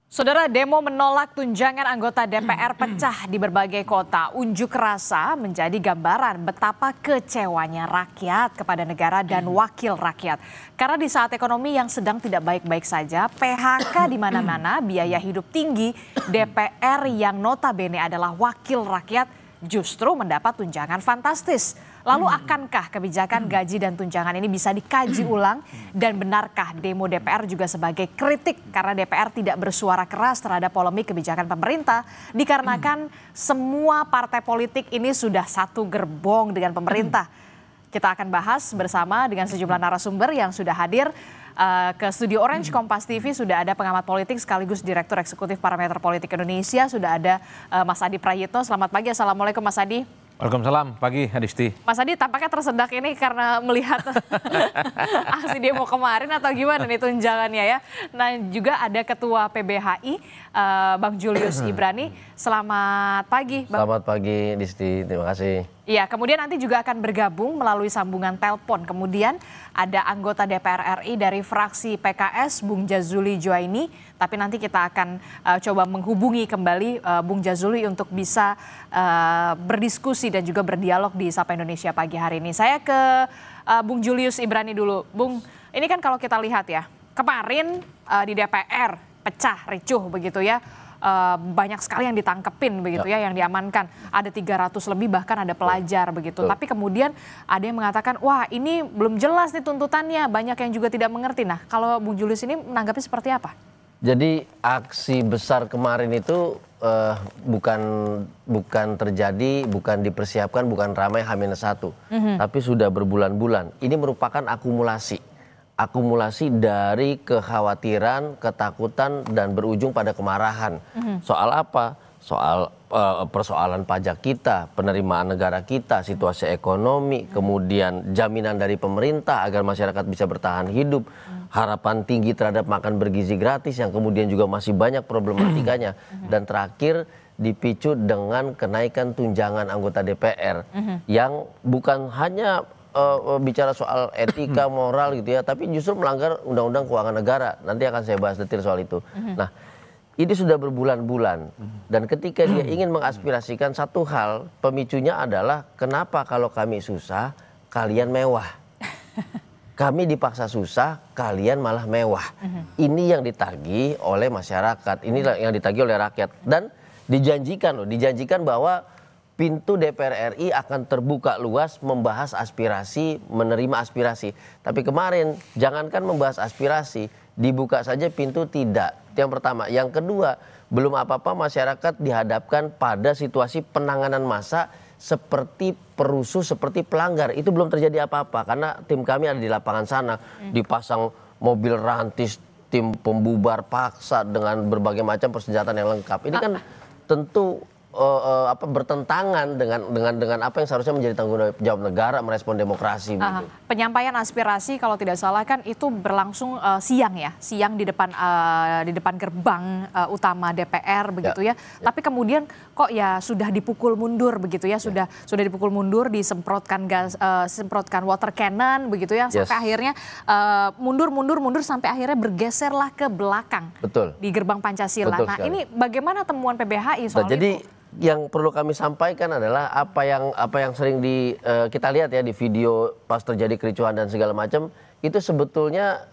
Saudara, demo menolak tunjangan anggota DPR pecah di berbagai kota. Unjuk rasa menjadi gambaran betapa kecewanya rakyat kepada negara dan wakil rakyat. Karena di saat ekonomi yang sedang tidak baik-baik saja, PHK di mana-mana, biaya hidup tinggi, DPR yang notabene adalah wakil rakyat justru mendapat tunjangan fantastis. Lalu akankah kebijakan gaji dan tunjangan ini bisa dikaji ulang? Dan benarkah demo DPR juga sebagai kritik karena DPR tidak bersuara keras terhadap polemik kebijakan pemerintah? Dikarenakan semua partai politik ini sudah satu gerbong dengan pemerintah. Kita akan bahas bersama dengan sejumlah narasumber yang sudah hadir ke Studio Orange Kompas TV. Sudah ada pengamat politik sekaligus Direktur Eksekutif Parameter Politik Indonesia. Sudah ada Mas Adi Prayitno. Selamat pagi, Assalamualaikum Mas Adi. Waalaikumsalam, pagi Adisti. Mas Adi tampaknya tersedak ini karena melihat aksi demo kemarin atau gimana nih tunjangannya ya. Nah juga ada Ketua PBHI Bang Julius Ibrani. Selamat pagi Bang. Selamat pagi Adisti, terima kasih. Iya, kemudian nanti juga akan bergabung melalui sambungan telepon. Kemudian ada anggota DPR RI dari fraksi PKS, Bung Jazuli Joaini. Tapi nanti kita akan coba menghubungi kembali Bung Jazuli untuk bisa berdiskusi dan juga berdialog di Sapa Indonesia pagi hari ini. Saya ke Bung Julius Ibrani dulu. Bung, ini kan kalau kita lihat ya, kemarin di DPR pecah, ricuh begitu ya. Banyak sekali yang ditangkepin begitu ya, yang diamankan. Ada 300 lebih, bahkan ada pelajar begitu. Tapi kemudian ada yang mengatakan, wah ini belum jelas nih tuntutannya, banyak yang juga tidak mengerti. Nah kalau Bung Julius ini menanggapi seperti apa? Jadi aksi besar kemarin itu bukan terjadi, bukan dipersiapkan, bukan ramai H-1, tapi sudah berbulan-bulan. Ini merupakan akumulasi dari kekhawatiran, ketakutan, dan berujung pada kemarahan. Soal apa? Soal persoalan pajak kita, penerimaan negara kita, situasi ekonomi, kemudian jaminan dari pemerintah agar masyarakat bisa bertahan hidup, harapan tinggi terhadap makan bergizi gratis yang kemudian juga masih banyak problematikanya, dan terakhir dipicu dengan kenaikan tunjangan anggota DPR yang bukan hanya bicara soal etika, moral gitu ya, tapi justru melanggar Undang-Undang Keuangan Negara. Nanti akan saya bahas detail soal itu. Nah, ini sudah berbulan-bulan, dan ketika dia ingin mengaspirasikan satu hal, pemicunya adalah kenapa kalau kami susah, kalian mewah. Kami dipaksa susah, kalian malah mewah. Ini yang ditagih oleh masyarakat, ini yang ditagih oleh rakyat. Dan dijanjikan bahwa pintu DPR RI akan terbuka luas membahas aspirasi, menerima aspirasi. Tapi kemarin jangankan membahas aspirasi, dibuka saja pintu tidak. Itu yang pertama. Yang kedua, belum apa-apa masyarakat dihadapkan pada situasi penanganan massa seperti perusuh, seperti pelanggar. Itu belum terjadi apa-apa karena tim kami ada di lapangan sana, dipasang mobil rantis, tim pembubar paksa dengan berbagai macam persenjataan yang lengkap. Ini kan tentu bertentangan dengan apa yang seharusnya menjadi tanggung jawab negara merespon demokrasi. Penyampaian aspirasi kalau tidak salah kan itu berlangsung siang di depan gerbang utama DPR begitu ya. Tapi kemudian kok ya sudah dipukul mundur begitu ya, sudah dipukul mundur, disemprotkan semprotkan water cannon begitu ya, sampai akhirnya mundur sampai akhirnya bergeserlah ke belakang. Betul. Di gerbang Pancasila. Nah, ini bagaimana temuan PBHI soal itu? Yang perlu kami sampaikan adalah apa yang sering kita lihat ya di video pas terjadi kericuhan dan segala macam, itu sebetulnya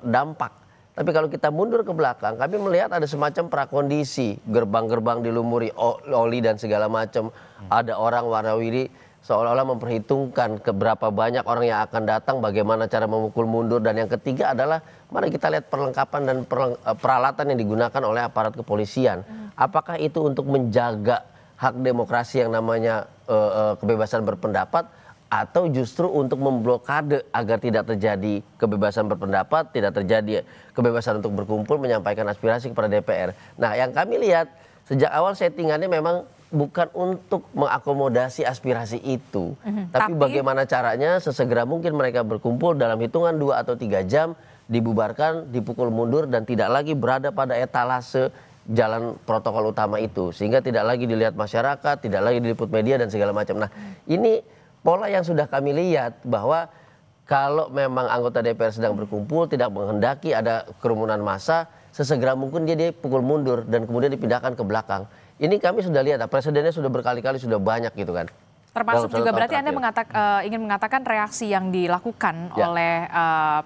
dampak. Tapi kalau kita mundur ke belakang, kami melihat ada semacam prakondisi, gerbang-gerbang dilumuri oli dan segala macam. Ada orang warawiri seolah-olah memperhitungkan berapa banyak orang yang akan datang, bagaimana cara memukul mundur. Dan yang ketiga adalah mari kita lihat perlengkapan dan peralatan yang digunakan oleh aparat kepolisian. Apakah itu untuk menjaga hak demokrasi yang namanya kebebasan berpendapat, atau justru untuk memblokade agar tidak terjadi kebebasan berpendapat, tidak terjadi kebebasan untuk berkumpul, menyampaikan aspirasi kepada DPR. Nah, yang kami lihat sejak awal settingannya memang bukan untuk mengakomodasi aspirasi itu, tapi bagaimana caranya sesegera mungkin mereka berkumpul dalam hitungan 2 atau 3 jam, dibubarkan, dipukul mundur, dan tidak lagi berada pada etalase jalan protokol utama itu, sehingga tidak lagi dilihat masyarakat, tidak lagi diliput media dan segala macam. Nah, ini pola yang sudah kami lihat, bahwa kalau memang anggota DPR sedang berkumpul, tidak menghendaki ada kerumunan massa, sesegera mungkin dia pukul mundur dan kemudian dipindahkan ke belakang. Ini kami sudah lihat, presidennya sudah berkali-kali, sudah banyak gitu kan. Termasuk juga berarti Anda ingin mengatakan reaksi yang dilakukan oleh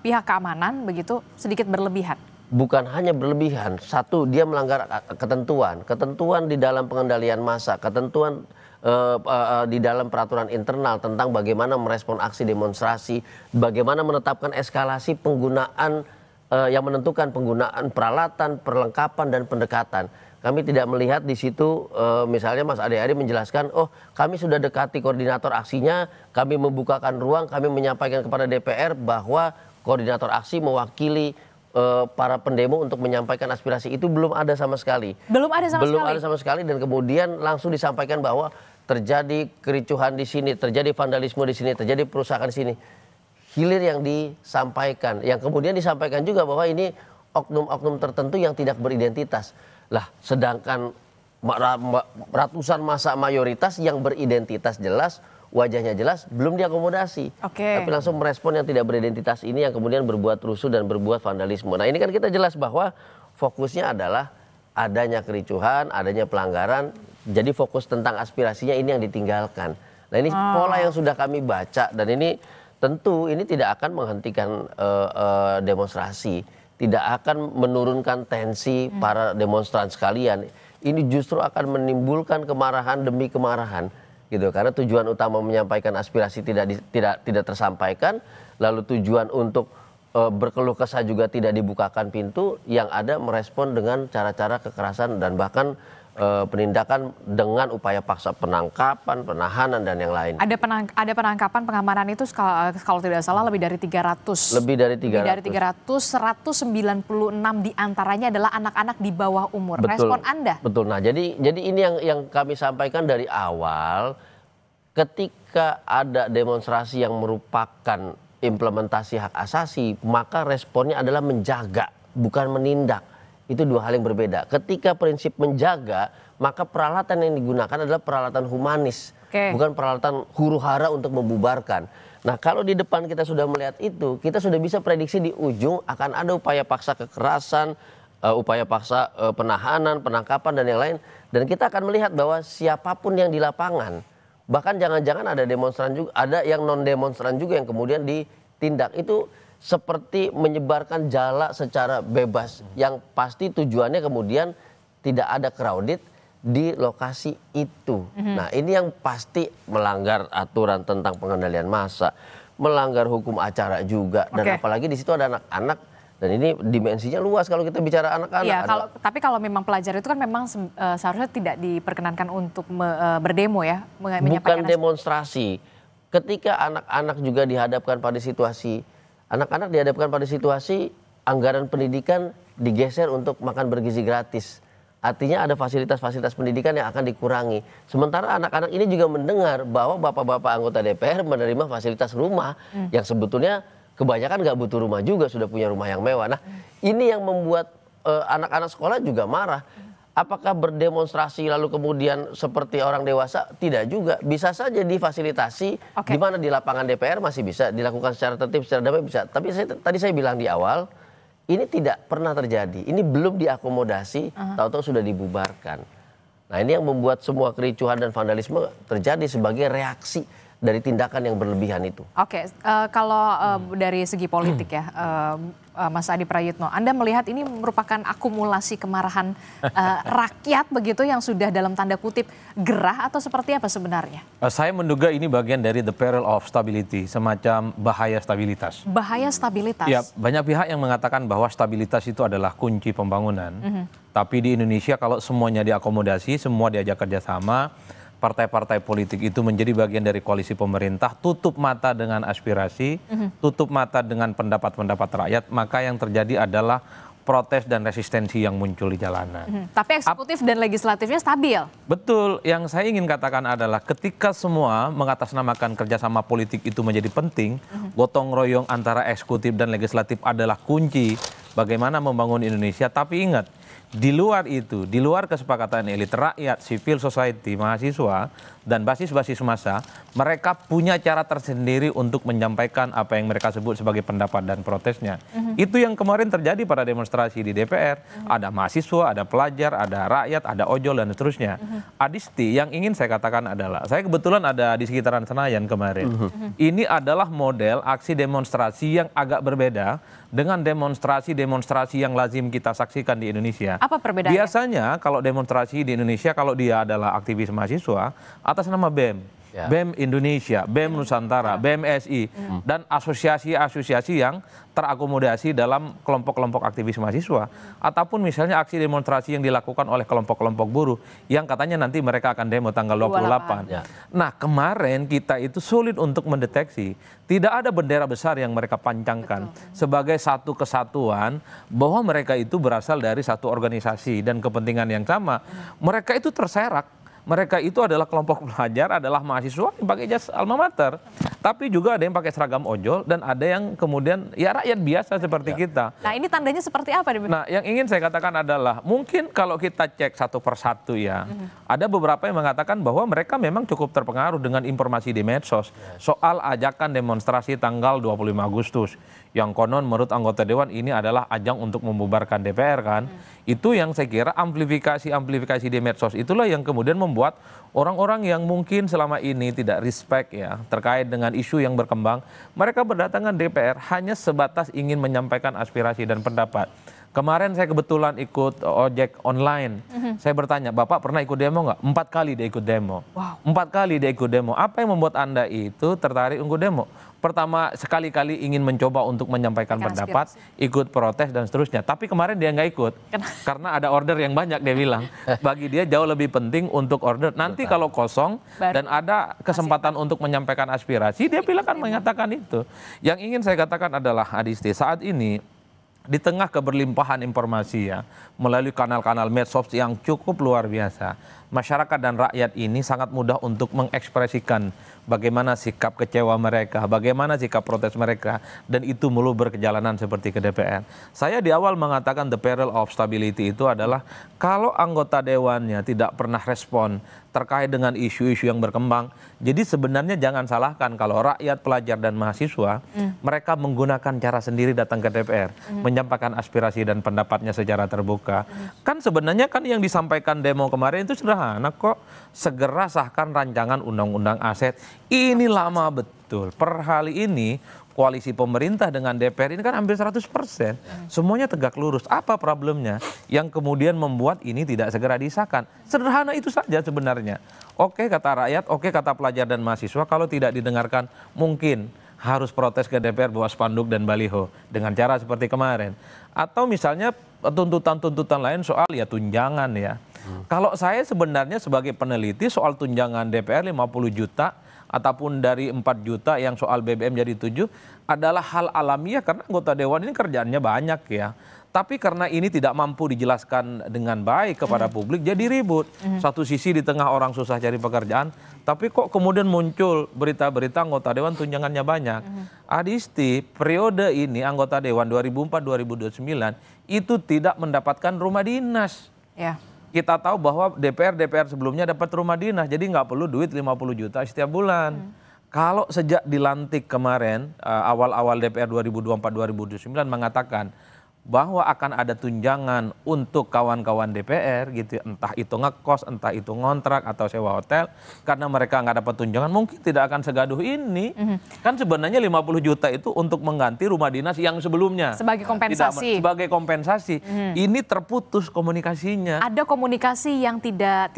pihak keamanan begitu sedikit berlebihan? Bukan hanya berlebihan, satu dia melanggar ketentuan di dalam pengendalian massa, ketentuan di dalam peraturan internal tentang bagaimana merespon aksi demonstrasi, bagaimana menetapkan eskalasi penggunaan yang menentukan penggunaan peralatan, perlengkapan dan pendekatan. Kami tidak melihat di situ misalnya Mas Ade menjelaskan, oh kami sudah dekati koordinator aksinya, kami membukakan ruang, kami menyampaikan kepada DPR bahwa koordinator aksi mewakili para pendemo untuk menyampaikan aspirasi. Itu belum ada sama sekali. Belum ada sama sekali dan kemudian langsung disampaikan bahwa terjadi kericuhan di sini, terjadi vandalisme di sini, terjadi perusakan di sini. Hilir yang disampaikan, yang kemudian disampaikan juga bahwa ini oknum-oknum tertentu yang tidak beridentitas. Lah, sedangkan ratusan massa mayoritas yang beridentitas jelas, wajahnya jelas, belum diakomodasi. Tapi langsung merespon yang tidak beridentitas ini yang kemudian berbuat rusuh dan berbuat vandalisme. Nah ini kan kita jelas bahwa fokusnya adalah adanya kericuhan, adanya pelanggaran. Jadi fokus tentang aspirasinya ini yang ditinggalkan. Nah ini pola yang sudah kami baca dan ini tentu ini tidak akan menghentikan demonstrasi. Tidak akan menurunkan tensi para demonstran sekalian. Ini justru akan menimbulkan kemarahan demi kemarahan. Gitu, karena tujuan utama menyampaikan aspirasi tidak tersampaikan, lalu tujuan untuk berkeluh kesah juga tidak dibukakan pintu, yang ada merespon dengan cara-cara kekerasan dan bahkan penindakan dengan upaya paksa penangkapan, penahanan dan yang lain. Ada penangkapan pengamanan itu kalau tidak salah lebih dari 300. Lebih dari 300. 196 diantaranya adalah anak-anak di bawah umur. Betul, respon Anda? Betul. Nah, jadi ini yang kami sampaikan dari awal, ketika ada demonstrasi yang merupakan implementasi hak asasi, maka responnya adalah menjaga, bukan menindak. Itu dua hal yang berbeda. Ketika prinsip menjaga, maka peralatan yang digunakan adalah peralatan humanis, bukan peralatan huru-hara untuk membubarkan. Nah, kalau di depan kita sudah melihat itu, kita sudah bisa prediksi di ujung akan ada upaya paksa kekerasan, upaya paksa penahanan, penangkapan dan yang lain. Dan kita akan melihat bahwa siapapun yang di lapangan, bahkan jangan-jangan ada demonstran juga, ada yang non demonstran juga yang kemudian ditindak. Itu seperti menyebarkan jala secara bebas, yang pasti tujuannya kemudian tidak ada crowded di lokasi itu. Nah ini yang pasti melanggar aturan tentang pengendalian massa, melanggar hukum acara juga, dan apalagi di situ ada anak-anak, dan ini dimensinya luas kalau kita bicara anak-anak. Ya, tapi kalau memang pelajar itu kan memang seharusnya tidak diperkenankan untuk berdemo ya, bukan demonstrasi. Ketika anak-anak juga dihadapkan pada situasi anggaran pendidikan digeser untuk makan bergizi gratis. Artinya ada fasilitas-fasilitas pendidikan yang akan dikurangi. Sementara anak-anak ini juga mendengar bahwa bapak-bapak anggota DPR menerima fasilitas rumah yang sebetulnya kebanyakan nggak butuh rumah juga, sudah punya rumah yang mewah. Nah ini yang membuat anak-anak sekolah juga marah. Apakah berdemonstrasi lalu kemudian seperti orang dewasa? Tidak juga. Bisa saja difasilitasi, di mana di lapangan DPR masih bisa dilakukan secara tertib, secara damai bisa. Tapi tadi saya bilang di awal, ini tidak pernah terjadi. Ini belum diakomodasi, tahu-tahu sudah dibubarkan. Nah ini yang membuat semua kericuhan dan vandalisme terjadi sebagai reaksi dari tindakan yang berlebihan itu. Kalau dari segi politik ya, Mas Adi Prayitno, Anda melihat ini merupakan akumulasi kemarahan rakyat begitu yang sudah dalam tanda kutip gerah atau seperti apa sebenarnya? Saya menduga ini bagian dari the peril of stability, semacam bahaya stabilitas. Bahaya stabilitas? Ya, banyak pihak yang mengatakan bahwa stabilitas itu adalah kunci pembangunan. Tapi di Indonesia kalau semuanya diakomodasi, semua diajak kerjasama, partai-partai politik itu menjadi bagian dari koalisi pemerintah, tutup mata dengan aspirasi, tutup mata dengan pendapat-pendapat rakyat, maka yang terjadi adalah protes dan resistensi yang muncul di jalanan. Tapi eksekutif dan legislatifnya stabil. Betul, yang saya ingin katakan adalah ketika semua mengatasnamakan kerjasama politik itu menjadi penting, gotong royong antara eksekutif dan legislatif adalah kunci bagaimana membangun Indonesia. Tapi ingat, Di luar itu, di luar kesepakatan elit rakyat, civil society, mahasiswa, dan basis-basis massa, mereka punya cara tersendiri untuk menyampaikan apa yang mereka sebut sebagai pendapat dan protesnya. Itu yang kemarin terjadi pada demonstrasi di DPR. Ada mahasiswa, ada pelajar, ada rakyat, ada ojol, dan seterusnya. Adisti, yang ingin saya katakan adalah, saya kebetulan ada di sekitaran Senayan kemarin. Ini adalah model aksi demonstrasi yang agak berbeda dengan demonstrasi-demonstrasi yang lazim kita saksikan di Indonesia. Apa perbedaannya? Biasanya kalau demonstrasi di Indonesia, kalau dia adalah aktivis mahasiswa, atas nama BEM. BEM Indonesia, BEM Nusantara, BMSI, dan asosiasi-asosiasi yang terakomodasi dalam kelompok-kelompok aktivis mahasiswa. Ataupun misalnya aksi demonstrasi yang dilakukan oleh kelompok-kelompok buruh yang katanya nanti mereka akan demo tanggal 28. Nah, kemarin kita itu sulit untuk mendeteksi. Tidak ada bendera besar yang mereka pancangkan sebagai satu kesatuan bahwa mereka itu berasal dari satu organisasi dan kepentingan yang sama. Mereka itu terserak. Mereka itu adalah kelompok pelajar, adalah mahasiswa yang pakai jas alma mater. Tapi juga ada yang pakai seragam ojol dan ada yang kemudian ya rakyat biasa seperti kita. Nah, ini tandanya seperti apa? Nah, yang ingin saya katakan adalah mungkin kalau kita cek satu persatu ya, ada beberapa yang mengatakan bahwa mereka memang cukup terpengaruh dengan informasi di medsos soal ajakan demonstrasi tanggal 25 Agustus. Yang konon menurut anggota Dewan ini adalah ajang untuk membubarkan DPR kan. Itu yang saya kira amplifikasi di medsos itulah yang kemudian membuat orang-orang yang mungkin selama ini tidak respect ya terkait dengan isu yang berkembang, mereka berdatangan DPR hanya sebatas ingin menyampaikan aspirasi dan pendapat. Kemarin saya kebetulan ikut ojek online. Saya bertanya, Bapak pernah ikut demo nggak? 4 kali dia ikut demo. 4 kali dia ikut demo. Apa yang membuat Anda itu tertarik untuk demo? Pertama, sekali-kali ingin mencoba untuk menyampaikan pendapat, ikut protes dan seterusnya. Tapi kemarin dia nggak ikut. Karena ada order yang banyak, dia bilang. Bagi dia jauh lebih penting untuk order. Nanti kalau kosong dan ada kesempatan untuk menyampaikan aspirasi, dia bilang akan mengatakan itu. Yang ingin saya katakan adalah, Adisti, saat ini di tengah keberlimpahan informasi ya, melalui kanal-kanal medsos yang cukup luar biasa, masyarakat dan rakyat ini sangat mudah untuk mengekspresikan bagaimana sikap kecewa mereka, bagaimana sikap protes mereka, dan itu mulu berkejalanan seperti ke DPR. Saya di awal mengatakan the peril of stability itu adalah kalau anggota dewannya tidak pernah respon terkait dengan isu-isu yang berkembang. Jadi sebenarnya jangan salahkan kalau rakyat, pelajar, dan mahasiswa mereka menggunakan cara sendiri datang ke DPR, menyampaikan aspirasi dan pendapatnya secara terbuka. Kan sebenarnya kan yang disampaikan demo kemarin itu sederhana kok. Segera sahkan rancangan undang-undang aset. Ini lama betul. Per hari ini koalisi pemerintah dengan DPR ini kan hampir 100%. Semuanya tegak lurus. Apa problemnya yang kemudian membuat ini tidak segera disahkan? Sederhana itu saja sebenarnya. Oke kata rakyat, oke kata pelajar dan mahasiswa, kalau tidak didengarkan mungkin harus protes ke DPR bawa spanduk dan baliho dengan cara seperti kemarin. Atau misalnya tuntutan-tuntutan lain soal ya tunjangan ya. Kalau saya sebenarnya sebagai peneliti soal tunjangan DPR 50 juta ataupun dari 4 juta yang soal BBM jadi 7 adalah hal alamiah karena anggota dewan ini kerjaannya banyak ya. Tapi karena ini tidak mampu dijelaskan dengan baik kepada publik jadi ribut. Satu sisi di tengah orang susah cari pekerjaan, tapi kok kemudian muncul berita-berita anggota dewan tunjangannya banyak. Adisti, periode ini anggota dewan 2004-2029 itu tidak mendapatkan rumah dinas. Ya. Kita tahu bahwa DPR sebelumnya dapat rumah dinas, jadi nggak perlu duit 50 juta setiap bulan. Kalau sejak dilantik kemarin, awal-awal DPR 2024-2029 mengatakan bahwa akan ada tunjangan untuk kawan-kawan DPR gitu, entah itu ngekos, entah itu ngontrak atau sewa hotel, karena mereka nggak dapat tunjangan mungkin tidak akan segaduh ini. Kan sebenarnya 50 juta itu untuk mengganti rumah dinas yang sebelumnya. Sebagai kompensasi. Sebagai kompensasi. Ini terputus komunikasinya. Ada komunikasi yang tidak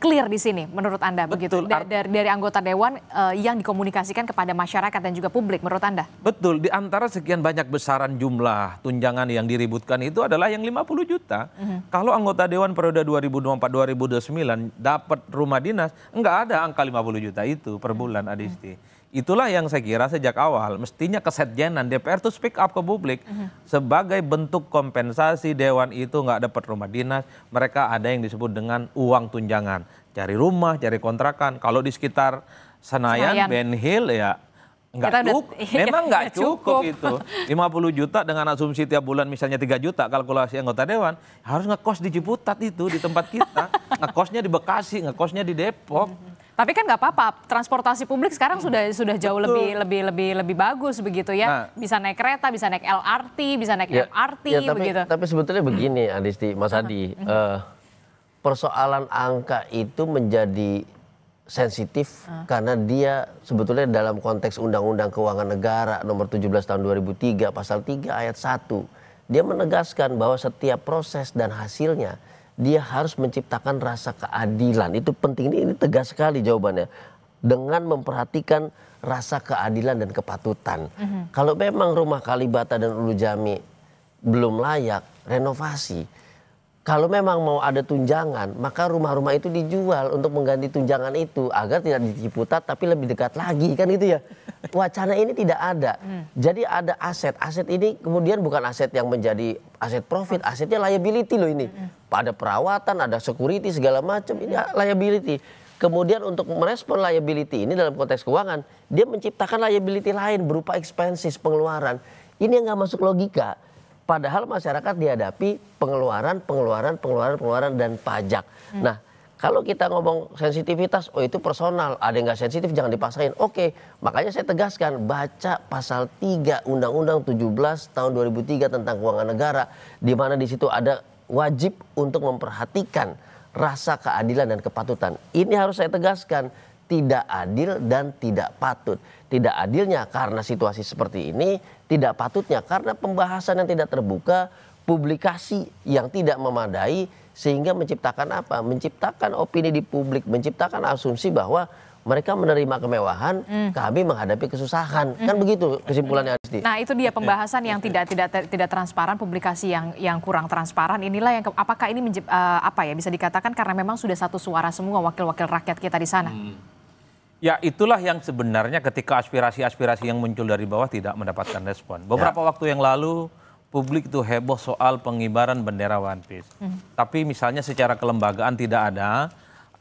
clear di sini menurut Anda. Betul. Begitu dari anggota dewan yang dikomunikasikan kepada masyarakat dan juga publik menurut Anda. Betul, di antara sekian banyak besaran jumlah tunjangan yang diributkan itu adalah yang 50 juta. Kalau anggota dewan periode 2024-2029 dapat rumah dinas, enggak ada angka 50 juta itu per bulan, Adisti. Itulah yang saya kira sejak awal mestinya kesekjenan DPR tuh speak up ke publik. Sebagai bentuk kompensasi dewan itu nggak dapat rumah dinas, mereka ada yang disebut dengan uang tunjangan. Cari rumah, cari kontrakan. Kalau di sekitar Senayan, Ben Hill ya Memang nggak cukup itu. 50 juta dengan asumsi tiap bulan misalnya 3 juta kalkulasi anggota dewan, harus ngekos di Ciputat itu di tempat kita. Ngekosnya di Bekasi, ngekosnya di Depok. Tapi kan nggak apa-apa, transportasi publik sekarang sudah jauh lebih bagus begitu ya. Nah, bisa naik kereta, bisa naik LRT, bisa naik MRT begitu. Tapi sebetulnya begini Adisti, Mas Adi, persoalan angka itu menjadi sensitif karena dia sebetulnya dalam konteks Undang-Undang Keuangan Negara nomor 17 tahun 2003 pasal 3 ayat 1 dia menegaskan bahwa setiap proses dan hasilnya dia harus menciptakan rasa keadilan. Itu penting, ini tegas sekali jawabannya. Dengan memperhatikan rasa keadilan dan kepatutan. Kalau memang rumah Kalibata dan Ulu Jami belum layak renovasi, kalau memang mau ada tunjangan, maka rumah-rumah itu dijual untuk mengganti tunjangan itu agar tidak di Ciputat tapi lebih dekat lagi, kan itu ya. Wacana ini tidak ada. Jadi ada aset. Aset ini kemudian bukan aset yang menjadi aset profit, asetnya liability loh ini. Ada perawatan, ada security segala macam, ini liability. Kemudian untuk merespon liability ini dalam konteks keuangan, dia menciptakan liability lain berupa expenses, pengeluaran. Ini yang nggak masuk logika. Padahal masyarakat dihadapi pengeluaran dan pajak. Nah, kalau kita ngomong sensitivitas, oh itu personal, ada yang nggak sensitif jangan dipaksain. Oke, makanya saya tegaskan, baca pasal 3 Undang-Undang 17 tahun 2003 tentang keuangan negara, di mana di situ ada wajib untuk memperhatikan rasa keadilan dan kepatutan. Ini harus saya tegaskan, tidak adil dan tidak patut. Tidak adilnya karena situasi seperti ini, tidak patutnya karena pembahasan yang tidak terbuka, publikasi yang tidak memadai, sehingga menciptakan apa? Menciptakan opini di publik, menciptakan asumsi bahwa mereka menerima kemewahan, kami menghadapi kesusahan. Kan begitu kesimpulannya, Adisti. Nah, itu dia pembahasan yang tidak transparan, publikasi yang kurang transparan. Inilah yang apakah ini bisa dikatakan karena memang sudah satu suara semua wakil-wakil rakyat kita di sana. Ya, itulah yang sebenarnya ketika aspirasi-aspirasi yang muncul dari bawah tidak mendapatkan respon. Beberapa waktu yang lalu publik itu heboh soal pengibaran bendera One Piece. Tapi misalnya secara kelembagaan tidak ada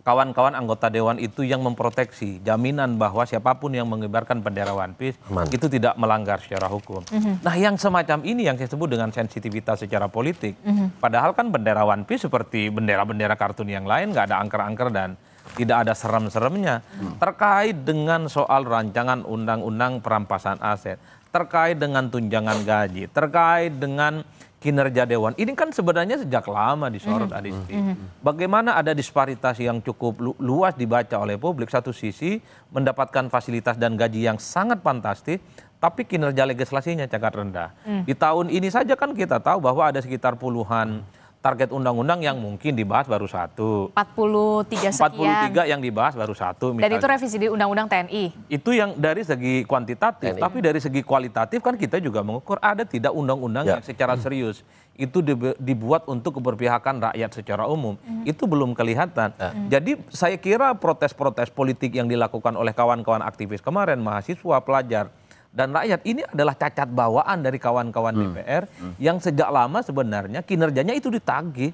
kawan-kawan anggota dewan itu yang memproteksi jaminan bahwa siapapun yang mengibarkan bendera One Piece itu tidak melanggar secara hukum. Nah, yang semacam ini yang saya sebut dengan sensitivitas secara politik. Padahal kan bendera One Piece seperti bendera-bendera kartun yang lain nggak ada angker-angker dan tidak ada serem-seremnya. Terkait dengan soal rancangan undang-undang perampasan aset, terkait dengan tunjangan gaji, terkait dengan kinerja dewan. Ini kan sebenarnya sejak lama disorot, Adisti. Bagaimana ada disparitas yang cukup luas dibaca oleh publik. Satu sisi mendapatkan fasilitas dan gaji yang sangat fantastis, tapi kinerja legislasinya sangat rendah. Di tahun ini saja kan kita tahu bahwa ada sekitar puluhan target undang-undang yang mungkin dibahas baru 1. 43 sekian. 43 yang dibahas baru 1 misalnya. Dan itu revisi di undang-undang TNI. Itu yang dari segi kuantitatif, tapi dari segi kualitatif kan kita juga mengukur ada tidak undang-undang yang secara serius itu dibuat untuk keberpihakan rakyat secara umum. Itu belum kelihatan. Jadi saya kira protes-protes politik yang dilakukan oleh kawan-kawan aktivis kemarin, mahasiswa, pelajar, dan rakyat ini adalah cacat bawaan dari kawan-kawan DPR yang sejak lama sebenarnya kinerjanya itu ditagih.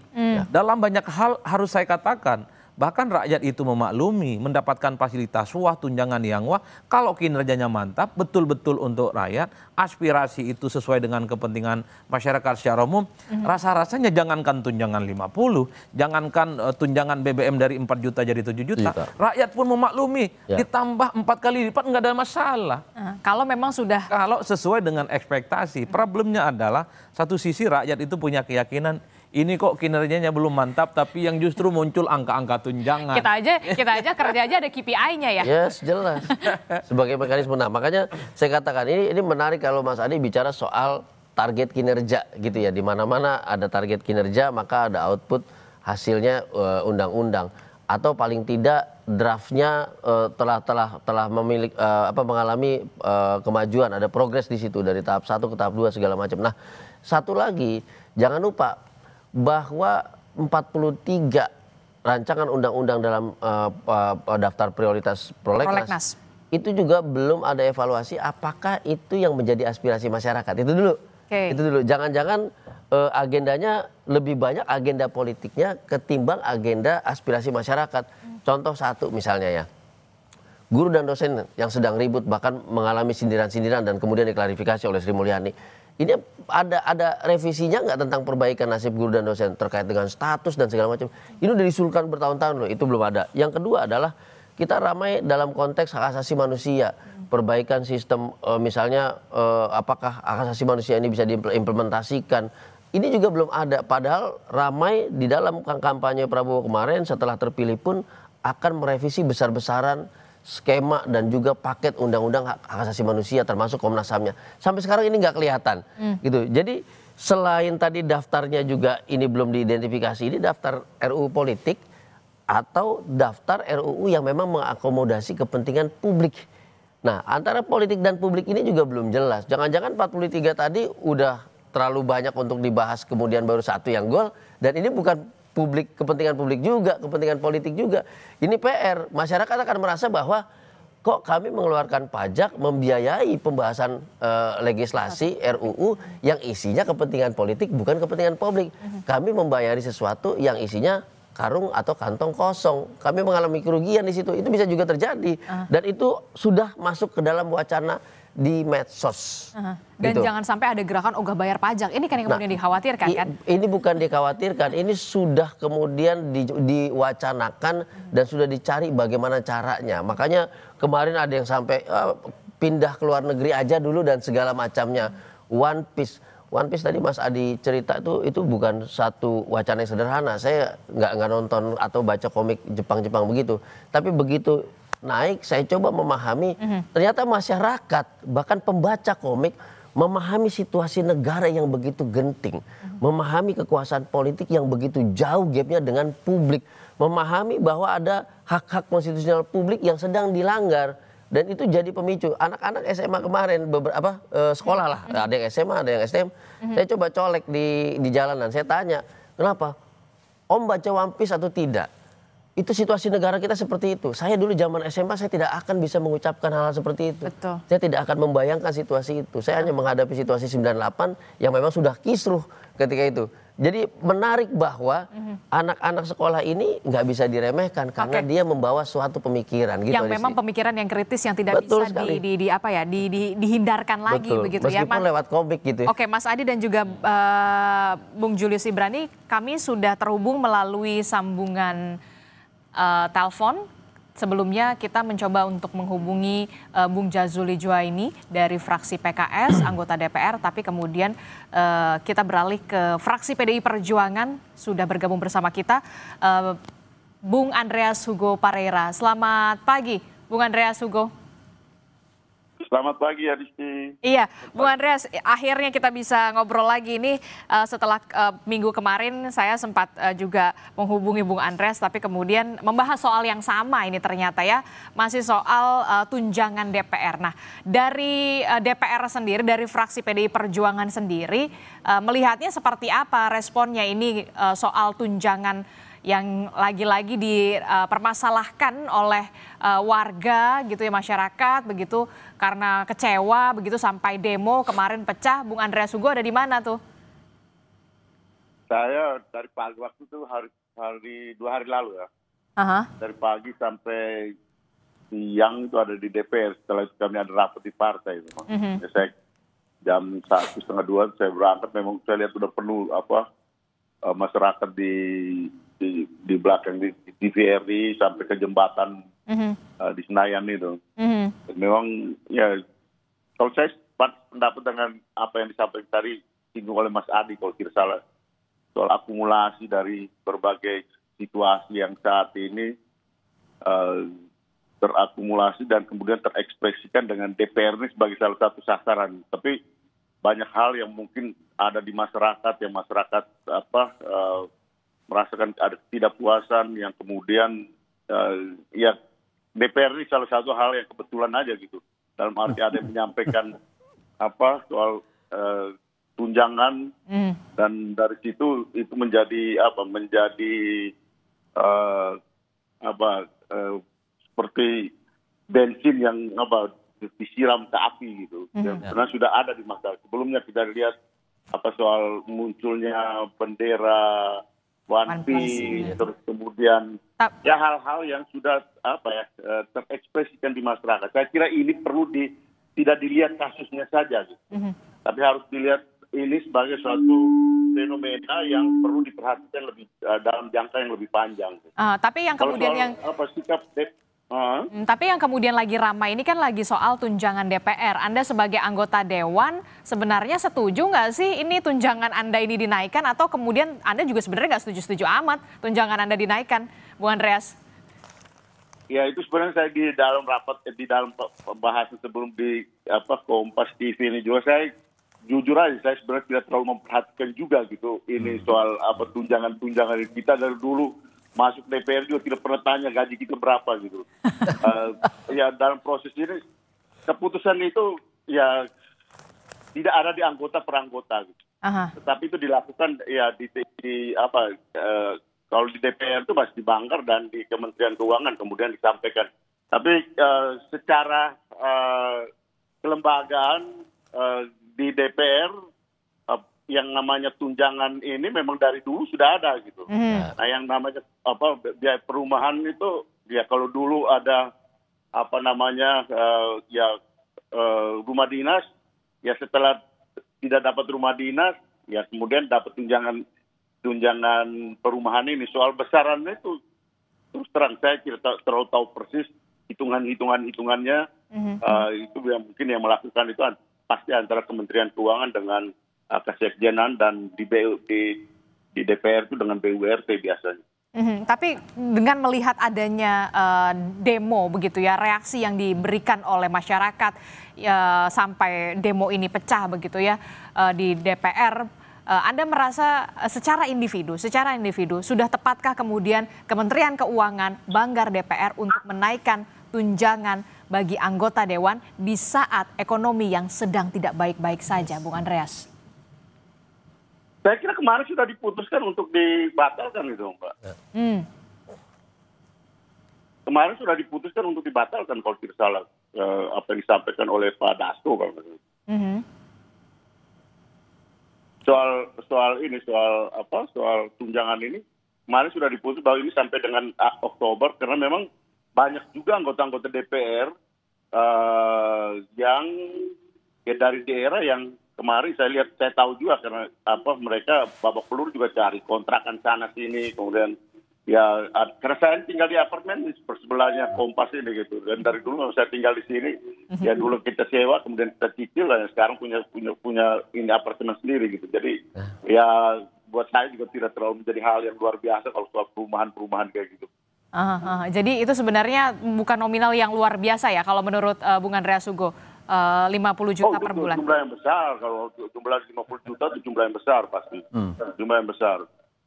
Dalam banyak hal harus saya katakan, bahkan rakyat itu memaklumi mendapatkan fasilitas wah, tunjangan yang wah. Kalau kinerjanya mantap, betul-betul untuk rakyat, aspirasi itu sesuai dengan kepentingan masyarakat secara umum, rasa-rasanya jangankan tunjangan 50, jangankan tunjangan BBM dari 4 juta jadi 7 juta, rakyat pun memaklumi, ditambah 4 kali lipat nggak ada masalah. Kalau memang sudah... Kalau sesuai dengan ekspektasi, problemnya adalah satu sisi rakyat itu punya keyakinan, ini kok kinerjanya belum mantap, tapi yang justru muncul angka-angka tunjangan. Kita aja kerja aja ada KPI-nya ya. Yes, jelas. Sebagai mekanisme. Nah, makanya saya katakan ini menarik kalau Mas Adi bicara soal target kinerja gitu ya. Di mana-mana ada target kinerja, maka ada output hasilnya undang-undang. Atau paling tidak draftnya telah mengalami kemajuan, ada progres di situ dari tahap 1 ke tahap 2 segala macam. Nah, satu lagi, jangan lupa bahwa 43 rancangan undang-undang dalam daftar prioritas prolegnas itu juga belum ada evaluasi apakah itu yang menjadi aspirasi masyarakat. Itu dulu. Itu dulu. Jangan-jangan agendanya lebih banyak agenda politiknya ketimbang agenda aspirasi masyarakat. Contoh satu misalnya ya, guru dan dosen yang sedang ribut bahkan mengalami sindiran-sindiran dan kemudian diklarifikasi oleh Sri Mulyani. Ini ada revisinya nggak tentang perbaikan nasib guru dan dosen terkait dengan status dan segala macam? Ini udah disulkan bertahun-tahun loh, itu belum ada. Yang kedua adalah kita ramai dalam konteks hak asasi manusia, perbaikan sistem misalnya apakah hak asasi manusia ini bisa diimplementasikan. Ini juga belum ada, padahal ramai di dalam kampanye Prabowo kemarin setelah terpilih pun akan merevisi besar-besaran skema dan juga paket undang-undang hak asasi manusia termasuk Komnas HAM-nya. Sampai sekarang ini nggak kelihatan gitu. Jadi selain tadi daftarnya juga ini belum diidentifikasi, ini daftar RUU politik atau daftar RUU yang memang mengakomodasi kepentingan publik. Nah, antara politik dan publik ini juga belum jelas. Jangan-jangan 43 tadi udah terlalu banyak untuk dibahas kemudian baru satu yang gol, dan ini bukan publik, kepentingan publik juga, kepentingan politik juga. Ini PR. Masyarakat akan merasa bahwa kok kami mengeluarkan pajak membiayai pembahasan legislasi RUU yang isinya kepentingan politik bukan kepentingan publik. Kami membayari sesuatu yang isinya karung atau kantong kosong. Kami mengalami kerugian di situ. Itu bisa juga terjadi. Dan itu sudah masuk ke dalam wacana di medsos. Dan gitu. jangan sampai ada gerakan ogah bayar pajak. Ini kan yang kemudian dikhawatirkan kan? Ini bukan dikhawatirkan, ini sudah kemudian diwacanakan dan sudah dicari bagaimana caranya. Makanya kemarin ada yang sampai pindah ke luar negeri aja dulu dan segala macamnya. One Piece tadi Mas Adi cerita itu bukan satu wacana yang sederhana. Saya nggak nonton atau baca komik Jepang-Jepang begitu. Tapi begitu naik, saya coba memahami, ternyata masyarakat, bahkan pembaca komik, memahami situasi negara yang begitu genting, memahami kekuasaan politik yang begitu jauh gapnya dengan publik, memahami bahwa ada hak-hak konstitusional publik yang sedang dilanggar, dan itu jadi pemicu. Anak-anak SMA kemarin, beberapa sekolah lah, ada yang SMA, ada yang STM, saya coba colek di jalanan, saya tanya, kenapa? Om baca One Piece atau tidak? Itu situasi negara kita seperti itu. Saya dulu zaman SMA saya tidak akan bisa mengucapkan hal-hal seperti itu. Betul. Saya tidak akan membayangkan situasi itu. Saya hanya menghadapi situasi 98 yang memang sudah kisruh ketika itu. Jadi menarik bahwa anak-anak sekolah ini nggak bisa diremehkan karena dia membawa suatu pemikiran gitu. Yang memang pemikiran yang kritis yang tidak Betul bisa sekali. dihindarkan lagi. Betul. Begitu ya. Meskipun lewat komik gitu. Oke, Mas Adi dan juga Bung Julius Ibrani, kami sudah terhubung melalui sambungan telepon. Sebelumnya kita mencoba untuk menghubungi Bung Jazuli Juwaini dari fraksi PKS, anggota DPR, tapi kemudian kita beralih ke fraksi PDI Perjuangan, sudah bergabung bersama kita Bung Andreas Hugo Pareira. Selamat pagi, Bung Andreas Hugo. Selamat pagi Adisti. Iya, Bung Andreas, akhirnya kita bisa ngobrol lagi nih setelah minggu kemarin saya sempat juga menghubungi Bung Andreas, tapi kemudian membahas soal yang sama ini ternyata ya, masih soal tunjangan DPR. Nah, dari DPR sendiri, dari fraksi PDI Perjuangan sendiri, melihatnya seperti apa responnya ini soal tunjangan yang lagi-lagi dipermasalahkan oleh warga gitu ya, masyarakat begitu, karena kecewa begitu sampai demo kemarin pecah. Bung Andreas Hugo ada di mana tuh? Saya dari pagi waktu itu dua hari lalu ya. Dari pagi sampai siang itu ada di DPR, setelah itu kami ada rapat di partai. Saya jam 1:30 saya berangkat, memang saya lihat sudah penuh masyarakat di belakang di TVRI sampai ke jembatan di Senayan itu. Dan memang ya, kalau saya pendapat dengan apa yang disampaikan tadi singgung oleh Mas Adi kalau tidak salah, soal akumulasi dari berbagai situasi yang saat ini terakumulasi dan kemudian terekspresikan dengan DPR ini sebagai salah satu sasaran. Tapi banyak hal yang mungkin ada di masyarakat, yang masyarakat merasakan ada ketidakpuasan yang kemudian ya DPR ini salah satu hal yang kebetulan aja gitu, dalam arti ada yang menyampaikan soal tunjangan dan dari situ itu menjadi seperti bensin yang disiram ke api gitu. Karena sudah ada di masyarakat. Sebelumnya kita lihat soal munculnya bendera One Piece, terus kemudian ya hal-hal yang sudah terekspresikan di masyarakat. Saya kira ini perlu tidak dilihat kasusnya saja, gitu. Tapi harus dilihat ini sebagai suatu fenomena yang perlu diperhatikan lebih dalam jangka yang lebih panjang. Tapi yang kemudian tapi yang kemudian lagi ramai ini kan lagi soal tunjangan DPR. Anda sebagai anggota Dewan sebenarnya setuju nggak sih ini tunjangan Anda ini dinaikkan, atau kemudian Anda juga sebenarnya nggak setuju-setuju amat tunjangan Anda dinaikkan, Bung Andreas? Ya, itu sebenarnya saya di dalam rapat, di dalam pembahasan sebelum di Kompas TV ini juga saya jujur aja, saya sebenarnya tidak terlalu memperhatikan juga gitu ini soal tunjangan kita dari dulu. Masuk DPR juga tidak pernah tanya gaji kita berapa gitu. Ya dalam proses ini keputusan itu ya tidak ada di anggota per anggota gitu. Tetapi itu dilakukan ya kalau di DPR itu masih di Banggar dan di Kementerian Keuangan kemudian disampaikan. Tapi secara kelembagaan di DPR yang namanya tunjangan ini memang dari dulu sudah ada gitu. Nah, yang namanya biaya perumahan itu ya kalau dulu ada rumah dinas, ya setelah tidak dapat rumah dinas ya kemudian dapat tunjangan perumahan ini. Soal besarannya itu terus terang saya tidak terlalu tahu persis hitungannya. Itu yang mungkin yang melakukan itu pasti antara Kementerian Keuangan dengan Kesekjenan dan di DPR itu dengan BURT biasanya. Tapi dengan melihat adanya demo begitu ya, reaksi yang diberikan oleh masyarakat sampai demo ini pecah begitu ya di DPR, Anda merasa secara individu sudah tepatkah kemudian Kementerian Keuangan, Banggar DPR untuk menaikkan tunjangan bagi anggota Dewan di saat ekonomi yang sedang tidak baik-baik saja, Bung Andreas? Saya kira kemarin sudah diputuskan untuk dibatalkan itu, Mbak. Kemarin sudah diputuskan untuk dibatalkan kalau tidak salah apa yang disampaikan oleh Pak Dasko kalau gitu. Soal tunjangan ini kemarin sudah diputus bahwa ini sampai dengan Oktober karena memang banyak juga anggota-anggota DPR yang dari daerah yang kemarin saya tahu juga karena mereka babak pelur juga cari kontrakan sana sini, kemudian ya karena saya tinggal di apartemen di sebelahnya Kompas ini gitu, dan dari dulu saya tinggal di sini ya dulu kita sewa kemudian kita cicil dan sekarang punya ini apartemen sendiri gitu. Jadi ya buat saya juga tidak terlalu menjadi hal yang luar biasa kalau soal perumahan kayak gitu. Jadi itu sebenarnya bukan nominal yang luar biasa ya kalau menurut Bung Andreas Hugo. 50 juta per bulan. Jumlah yang besar, kalau jumlah 50 juta itu jumlah yang besar pasti. Jumlah yang besar.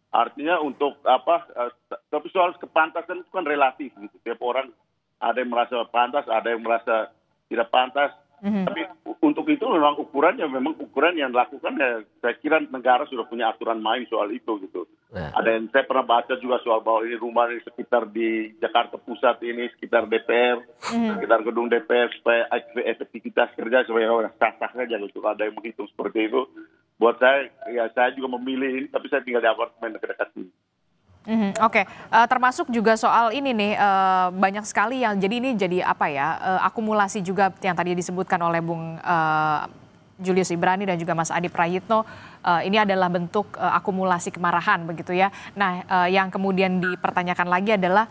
Artinya untuk tapi soal kepantasan itu kan relatif gitu. Tiap orang ada yang merasa pantas, ada yang merasa tidak pantas. Tapi untuk itu memang ukuran yang dilakukan ya saya kira negara sudah punya aturan main soal itu gitu. Ada yang saya pernah baca juga soal bahwa ini rumah ini sekitar di Jakarta Pusat ini sekitar DPR, sekitar gedung DPR supaya efektivitas kerja supaya sah-sah saja gitu. Ada yang menghitung seperti itu. Buat saya ya saya juga memilih ini tapi saya tinggal di apartemen dekat sini. Oke. Termasuk juga soal ini nih banyak sekali yang jadi akumulasi juga yang tadi disebutkan oleh Bung Julius Ibrani dan juga Mas Adi Prayitno. Ini adalah bentuk akumulasi kemarahan begitu ya. Nah, yang kemudian dipertanyakan lagi adalah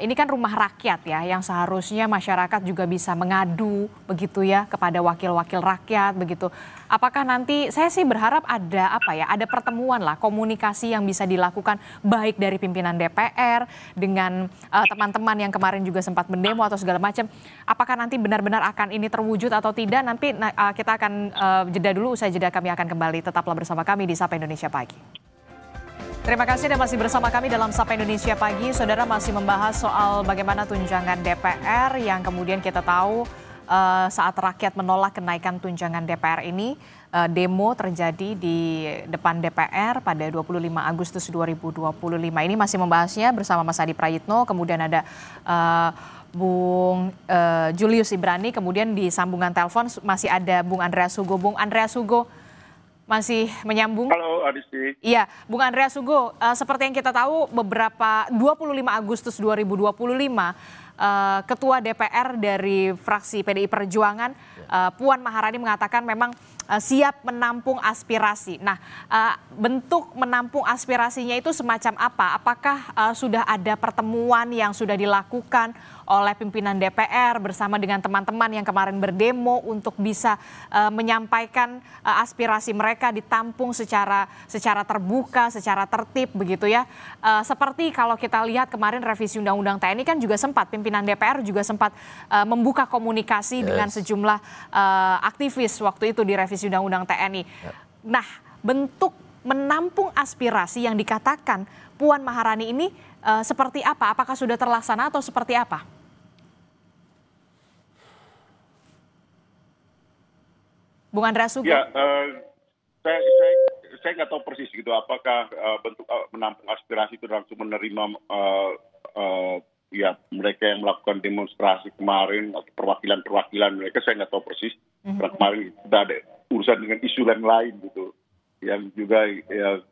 ini kan rumah rakyat ya, yang seharusnya masyarakat juga bisa mengadu begitu ya kepada wakil-wakil rakyat begitu. Apakah nanti saya sih berharap ada ada pertemuan lah, komunikasi yang bisa dilakukan baik dari pimpinan DPR dengan teman-teman yang kemarin juga sempat mendemo atau segala macam. Apakah nanti benar-benar akan ini terwujud atau tidak? Nanti kita akan jeda dulu, usai jeda kami akan kembali. Tetaplah bersama kami di Sapa Indonesia Pagi. Terima kasih Anda masih bersama kami dalam Sapa Indonesia Pagi. Saudara masih membahas soal bagaimana tunjangan DPR yang kemudian kita tahu saat rakyat menolak kenaikan tunjangan DPR ini, demo terjadi di depan DPR pada 25 Agustus 2025. Ini masih membahasnya bersama Mas Adi Prayitno, kemudian ada Bung Julius Ibrani, kemudian di sambungan telepon masih ada Bung Andreas Hugo. Bung Andreas Hugo, masih menyambung. Halo Adisti. Iya, Bung Andreas Hugo, seperti yang kita tahu 25 Agustus 2025, Ketua DPR dari fraksi PDI Perjuangan, Puan Maharani mengatakan memang siap menampung aspirasi. Nah, bentuk menampung aspirasinya itu semacam apa? Apakah sudah ada pertemuan yang sudah dilakukan oleh pimpinan DPR bersama dengan teman-teman yang kemarin berdemo untuk bisa menyampaikan aspirasi mereka ditampung secara terbuka, secara tertib begitu ya? Seperti kalau kita lihat kemarin revisi Undang-Undang TNI kan juga sempat pimpinan DPR juga sempat membuka komunikasi dengan sejumlah aktivis waktu itu di revisi Undang-Undang TNI. Nah, bentuk menampung aspirasi yang dikatakan Puan Maharani ini seperti apa? Apakah sudah terlaksana atau seperti apa? Bung Andreas Hugo. Ya, saya nggak tahu persis gitu. Apakah bentuk menampung aspirasi itu langsung menerima ya mereka yang melakukan demonstrasi kemarin atau perwakilan mereka, saya nggak tahu persis. Karena kemarin sudah ada urusan dengan isu yang lain gitu, yang juga ya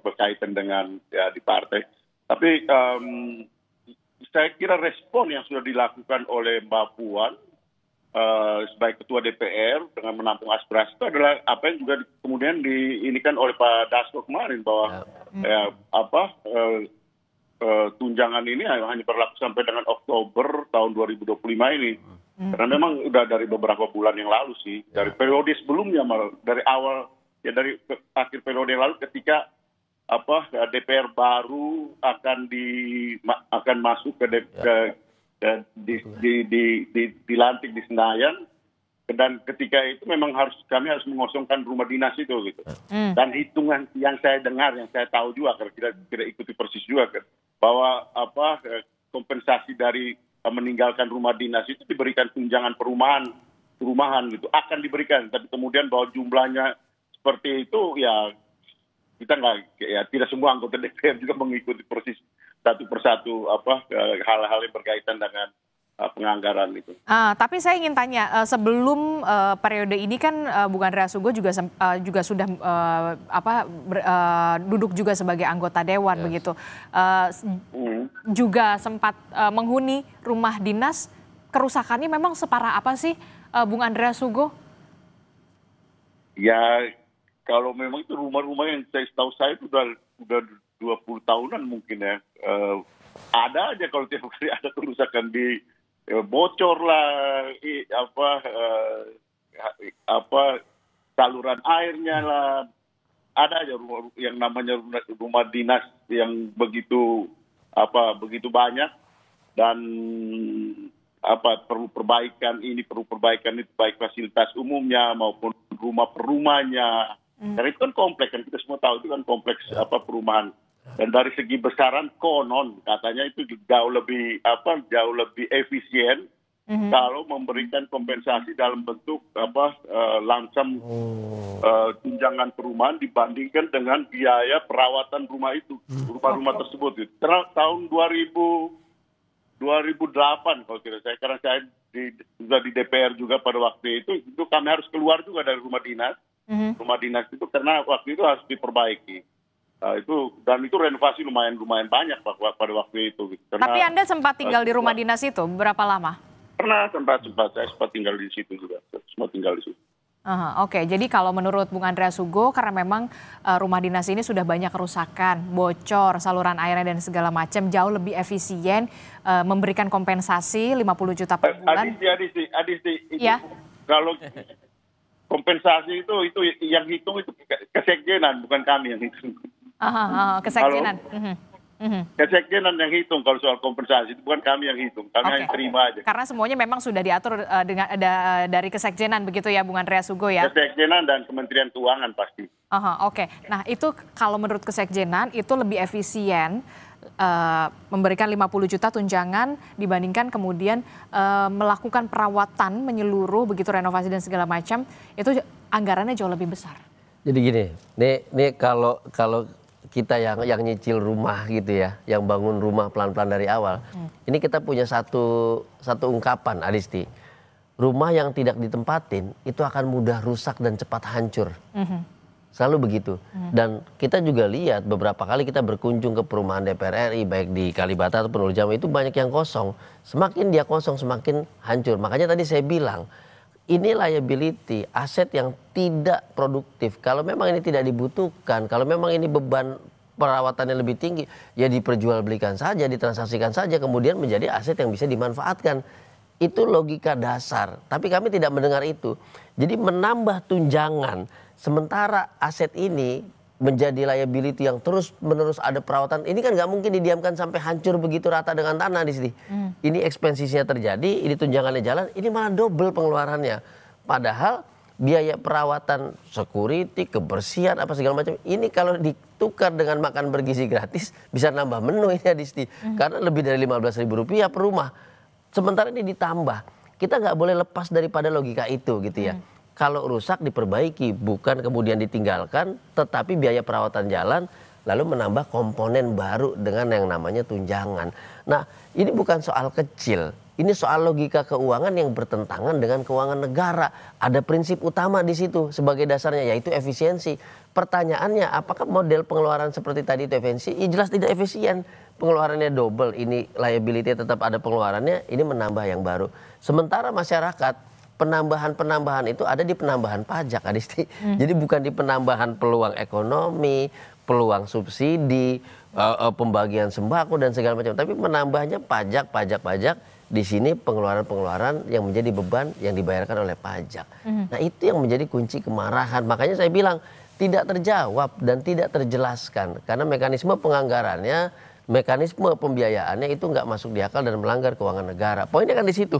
berkaitan dengan ya di partai. Tapi saya kira respon yang sudah dilakukan oleh Mbak Puan sebagai Ketua DPR dengan menampung aspirasi itu adalah apa yang juga kemudian diinikan oleh Pak Dasko kemarin bahwa tunjangan ini hanya berlaku sampai dengan Oktober tahun 2025 ini. Karena memang udah dari beberapa bulan yang lalu sih, dari periode sebelumnya malah dari awal ya dari akhir periode yang lalu ketika DPR baru akan masuk ke dilantik di Senayan, dan ketika itu memang kami harus mengosongkan rumah dinas itu gitu. Dan hitungan yang saya dengar, yang saya tahu juga karena kita tidak ikuti persis juga kan, bahwa kompensasi dari meninggalkan rumah dinas itu diberikan tunjangan perumahan gitu, akan diberikan, tapi kemudian bahwa jumlahnya seperti itu ya kita tidak semua anggota DPR juga mengikuti persis satu persatu hal-hal yang berkaitan dengan penganggaran itu. Tapi saya ingin tanya, sebelum periode ini kan Bung Andreas Hugo juga sudah duduk juga sebagai anggota dewan begitu, juga sempat menghuni rumah dinas. Kerusakannya memang separah apa sih, Bung Andreas Hugo? Ya kalau memang itu rumah-rumah yang setahu saya itu udah 20 tahunan mungkin ya. Ada aja kalau tiap kali ada kerusakan di bocor lah, saluran airnya lah, ada aja rumah yang namanya rumah dinas yang begitu banyak, dan perlu perbaikan itu baik fasilitas umumnya maupun rumah per rumahnya. Karena itu kan kompleks, kan kita semua tahu itu kan kompleks perumahan. Dan dari segi besaran konon katanya itu jauh lebih efisien kalau memberikan kompensasi dalam bentuk langsam tunjangan perumahan dibandingkan dengan biaya perawatan rumah rumah tersebut. Karena tahun 2008 kalau tidak saya, karena saya sudah di DPR juga pada waktu itu kami harus keluar juga dari rumah dinas. Rumah dinas itu karena waktu itu harus diperbaiki. Itu renovasi lumayan banyak pada waktu itu. Karena, tapi Anda sempat tinggal di rumah dinas itu berapa lama? Pernah saya sempat tinggal di situ juga. Oke, jadi kalau menurut Bung Andreas Hugo, karena memang rumah dinas ini sudah banyak kerusakan, bocor, saluran airnya dan segala macam, jauh lebih efisien memberikan kompensasi 50 juta per bulan. Adisti, ya? Kalau kompensasi itu yang hitung itu kesekjenan, bukan kami yang hitung. Kesekjenan. Kesekjenan yang hitung kalau soal kompensasi, itu bukan kami yang hitung, kami hanya terima aja. Karena semuanya memang sudah diatur dari kesekjenan begitu ya, Bung Andreas Hugo ya? Kesekjenan dan Kementerian Keuangan pasti. Oke. Nah itu kalau menurut kesekjenan itu lebih efisien memberikan 50 juta tunjangan dibandingkan kemudian melakukan perawatan menyeluruh begitu, renovasi dan segala macam, itu anggarannya jauh lebih besar. Jadi gini, nih kalau kita yang nyicil rumah gitu ya, yang bangun rumah pelan-pelan dari awal, ini kita punya satu ungkapan, Adisti. Rumah yang tidak ditempatin itu akan mudah rusak dan cepat hancur. Selalu begitu. Dan kita juga lihat beberapa kali kita berkunjung ke perumahan DPR RI, baik di Kalibata ataupun Nurul Jamil, itu banyak yang kosong. Semakin dia kosong, semakin hancur. Makanya tadi saya bilang, ini liability, aset yang tidak produktif. Kalau memang ini tidak dibutuhkan, kalau memang ini beban perawatannya lebih tinggi, ya diperjualbelikan saja, ditransaksikan saja, kemudian menjadi aset yang bisa dimanfaatkan. Itu logika dasar. Tapi kami tidak mendengar itu. Jadi menambah tunjangan, sementara aset ini menjadi liability yang terus menerus ada perawatan. Ini kan nggak mungkin didiamkan sampai hancur begitu rata dengan tanah di sini. Ini ekspensisinya terjadi, ini tunjangannya jalan, ini malah double pengeluarannya. Padahal biaya perawatan, security, kebersihan, apa segala macam, ini kalau ditukar dengan makan bergizi gratis bisa nambah menu ini ya Disti. Karena lebih dari Rp15.000 per rumah. Sementara ini ditambah. Kita nggak boleh lepas daripada logika itu gitu ya. Kalau rusak diperbaiki, bukan kemudian ditinggalkan, tetapi biaya perawatan jalan, lalu menambah komponen baru dengan yang namanya tunjangan. Nah, ini bukan soal kecil. Ini soal logika keuangan yang bertentangan dengan keuangan negara. Ada prinsip utama di situ sebagai dasarnya, yaitu efisiensi. Pertanyaannya, apakah model pengeluaran seperti tadi itu efisiensi? Ya jelas tidak efisien. Pengeluarannya double, ini liability tetap ada pengeluarannya, ini menambah yang baru. Sementara masyarakat, penambahan-penambahan itu ada di penambahan pajak, Adisti. Jadi bukan di penambahan peluang ekonomi, peluang subsidi, pembagian sembako dan segala macam. Tapi menambahnya pajak. Di sini pengeluaran-pengeluaran yang menjadi beban yang dibayarkan oleh pajak. Nah itu yang menjadi kunci kemarahan. Makanya saya bilang tidak terjawab dan tidak terjelaskan. Karena mekanisme penganggarannya, mekanisme pembiayaannya itu nggak masuk di akal dan melanggar keuangan negara. Poinnya kan di situ.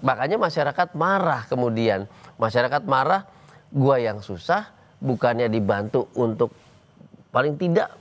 Makanya masyarakat marah kemudian. Masyarakat marah, gua yang susah bukannya dibantu untuk paling tidak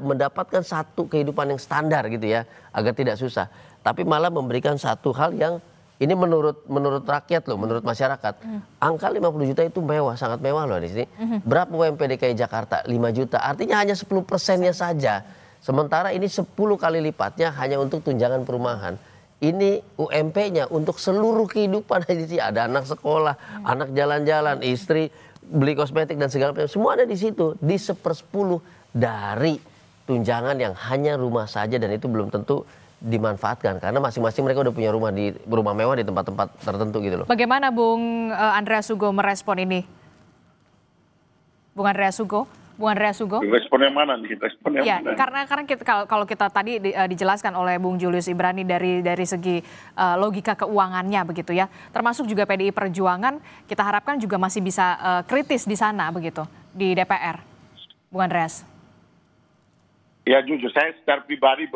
mendapatkan satu kehidupan yang standar gitu ya, agar tidak susah. Tapi malah memberikan satu hal yang ini menurut rakyat loh, menurut masyarakat. Angka 50 juta itu mewah, sangat mewah loh di sini. Berapa UMP DKI Jakarta? 5 juta. Artinya hanya 10%-nya saja. Sementara ini 10 kali lipatnya hanya untuk tunjangan perumahan. Ini UMP-nya untuk seluruh kehidupan. Ada anak sekolah, anak jalan-jalan, istri beli kosmetik dan segala macam. Semua ada di situ. Di 1/10 dari tunjangan yang hanya rumah saja, dan itu belum tentu dimanfaatkan. Karena masing-masing mereka udah punya rumah mewah di tempat-tempat tertentu gitu loh. Bagaimana Bung Andreas Sugo merespon ini? Bung Andreas Sugo? Respon yang mana nih? Respon yang ya, mana? Karena kalau kita tadi dijelaskan oleh Bung Julius Ibrani dari segi logika keuangannya begitu ya, termasuk juga PDI Perjuangan, kita harapkan juga masih bisa kritis di sana begitu di DPR, Bung Andreas. Ya jujur, saya secara pribadi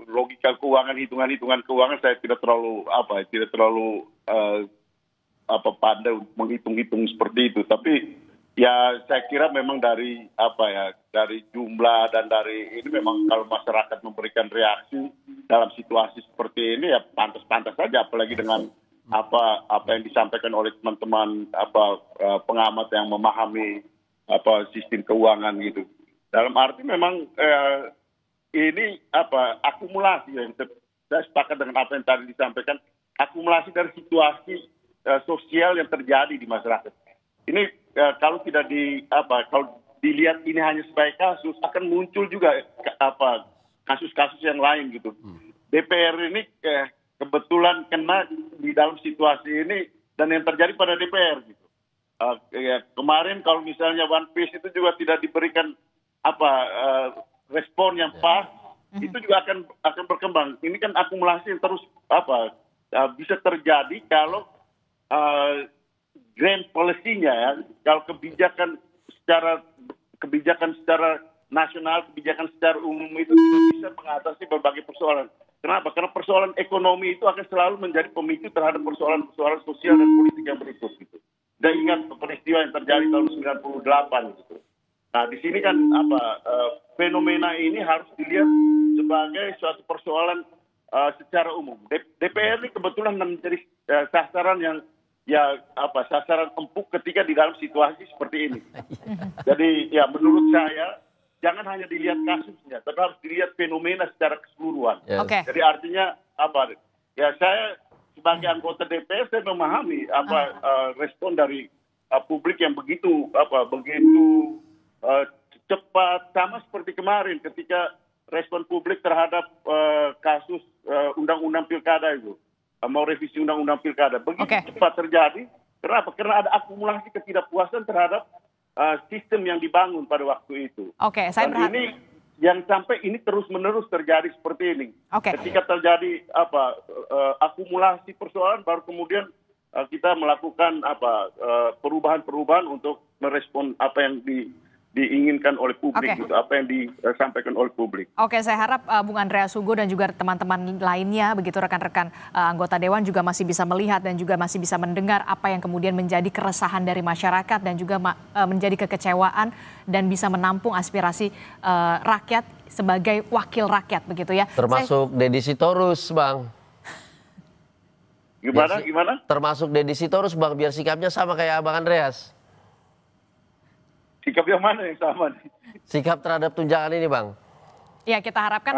logika keuangan, hitungan keuangan saya tidak terlalu pandai menghitung-hitung seperti itu. Tapi ya saya kira memang dari jumlah dan dari ini memang kalau masyarakat memberikan reaksi dalam situasi seperti ini ya pantas-pantas saja, apalagi dengan apa yang disampaikan oleh teman-teman pengamat yang memahami sistem keuangan gitu. Dalam arti memang ini akumulasi yang saya sepakat dengan apa yang tadi disampaikan, akumulasi dari situasi sosial yang terjadi di masyarakat. Ini kalau tidak kalau dilihat ini hanya sebagai kasus, akan muncul juga kasus-kasus yang lain gitu. DPR ini kebetulan kena di dalam situasi ini dan yang terjadi pada DPR gitu. Kemarin kalau misalnya One Piece itu juga tidak diberikan respon yang pas, itu juga akan berkembang. Ini kan akumulasi yang terus bisa terjadi kalau grand policy-nya ya, kalau kebijakan secara nasional, kebijakan secara umum itu bisa mengatasi berbagai persoalan. Kenapa? Karena persoalan ekonomi itu akan selalu menjadi pemicu terhadap persoalan-persoalan sosial dan politik yang berikut gitu. Dan ingat peristiwa yang terjadi tahun 98 gitu. Nah, di sini kan fenomena ini harus dilihat sebagai suatu persoalan secara umum. DPR ini kebetulan menjadi sasaran yang sasaran empuk ketika di dalam situasi seperti ini. Jadi ya menurut saya jangan hanya dilihat kasusnya, tapi harus dilihat fenomena secara keseluruhan. Okay. Jadi artinya saya sebagai anggota DPR saya memahami respon dari publik yang begitu cepat, sama seperti kemarin ketika respon publik terhadap kasus undang-undang pilkada itu, mau revisi undang-undang pilkada begitu cepat terjadi. Kenapa? Karena ada akumulasi ketidakpuasan terhadap sistem yang dibangun pada waktu itu. Saya Dan ini yang sampai ini terus-menerus terjadi seperti ini. Ketika terjadi akumulasi persoalan, baru kemudian kita melakukan perubahan-perubahan untuk merespon apa yang diinginkan oleh publik, gitu, apa yang disampaikan oleh publik. Saya harap Bung Andreas Hugo dan juga teman-teman lainnya, begitu rekan-rekan anggota Dewan juga masih bisa melihat dan juga masih bisa mendengar apa yang kemudian menjadi keresahan dari masyarakat dan juga menjadi kekecewaan dan bisa menampung aspirasi rakyat sebagai wakil rakyat, begitu ya. Termasuk Deddy Sitorus, Bang. Gimana? Termasuk Deddy Sitorus, Bang, biar sikapnya sama kayak Abang Andreas. Sikap yang mana yang sama? Sikap terhadap tunjangan ini, Bang. Ya, kita harapkan.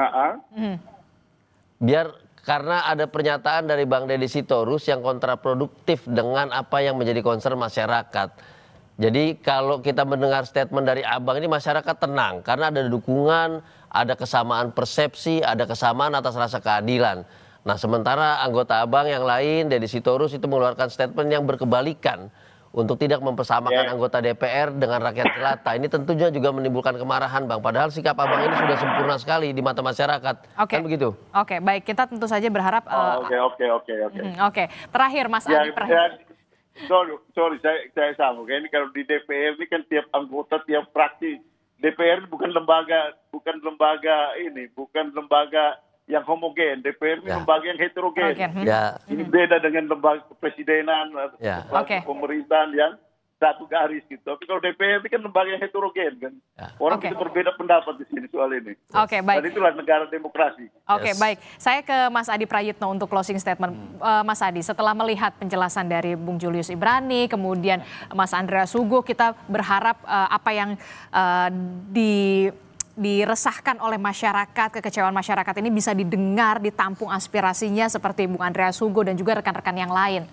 Biar karena ada pernyataan dari Bang Deddy Sitorus yang kontraproduktif dengan apa yang menjadi concern masyarakat. Jadi kalau kita mendengar statement dari Abang ini, masyarakat tenang karena ada dukungan, ada kesamaan persepsi, ada kesamaan atas rasa keadilan. Nah, sementara anggota Abang yang lain, Deddy Sitorus, itu mengeluarkan statement yang berkebalikan untuk tidak mempersamakan anggota DPR dengan rakyat jelata. Ini tentunya juga menimbulkan kemarahan, Bang. Padahal sikap Abang ini sudah sempurna sekali di mata masyarakat. Kan begitu? Baik. Kita tentu saja berharap. Terakhir, Mas Adi. Sorry, saya sama. Ini kalau di DPR ini kan tiap anggota, tiap fraksi. DPR ini bukan lembaga yang homogen. DPR ini lembaga yang heterogen. Ini beda dengan lembaga kepresidenan, pemerintahan yang satu garis gitu. Tapi kalau DPR ini kan lembaga yang heterogen kan. Orang bisa berbeda pendapat di sini soal ini. Baik. Dan itulah negara demokrasi. Baik. Saya ke Mas Adi Prayitno untuk closing statement. Mas Adi, setelah melihat penjelasan dari Bung Julius Ibrani, kemudian Mas Andreas Hugo, kita berharap apa yang diresahkan oleh masyarakat, kekecewaan masyarakat ini bisa didengar, ditampung aspirasinya seperti Bung Andreas Hugo dan juga rekan-rekan yang lain.